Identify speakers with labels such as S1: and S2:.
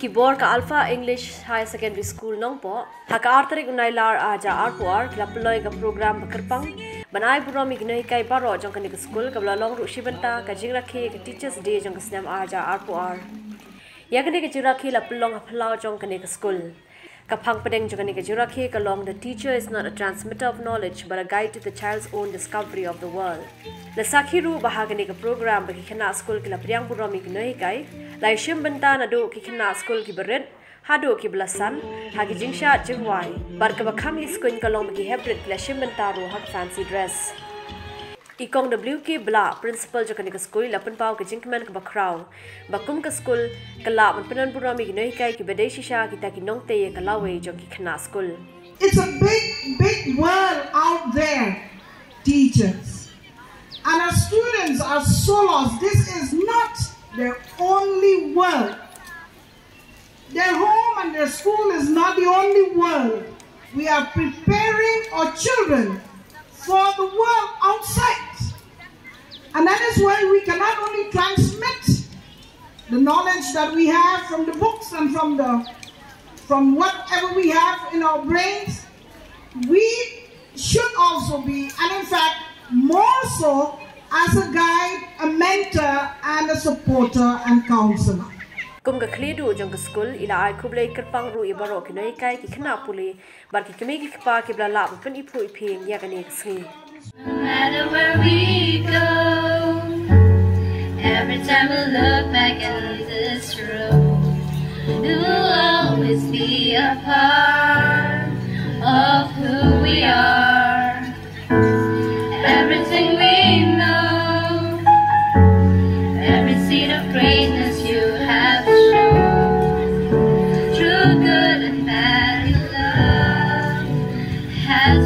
S1: Kibor ka Alpha English High Secondary School nong po haka artarik unai lar aja arpuar klaploy ka program bakerpang banai buromi gnoi kai baro jong kanik school ka blalong ru shibanta ka Rakhe ka Teachers Day jong kasnam aja arpuar ya kanik Rakhe laplong aplau jong kanik school kapang pedeng jong kanik Rakhe ka long the teacher is not a transmitter of knowledge but a guide to the child's own discovery of the world la sakhiru bahagani ka program bagi khana school ki lapriang buromi gnoi kai lai shim banta na do ki khana school ki beret hado ki blasan hagi jingsha jingwai bar ka bakham school ka long bagi hebrit la shim banta ro hak fancy dress ikong WK bla principal jo kanika school lapan pau ke jingkman ka bakrau bakum ka school kala man penan burami gnoi kai ki bedai shisha kita ki nong te ka lawe jo ki khana school.
S2: It's a big world out there, teachers, and our students are so lost. This is not their only world. Their home and their school is not the only world. We are preparing our children for the world outside. And that is why we cannot only transmit the knowledge that we have from the books and from whatever we have in our brains. We should also be, and in fact, more so, as a guide, a mentor, and a supporter and counselor.
S1: Kum ka khledu jong ka school ila ai khublei kerpang ru ibaro ki noi kai ki khna puli bar ki kemi ki khpa ki bla la pen iphu iphing ya kani sri.
S3: No matter where we go, every time we look back at this road, it will always be a part of who we are. Everything we know, every seed of greatness you have shown, through good and bad love has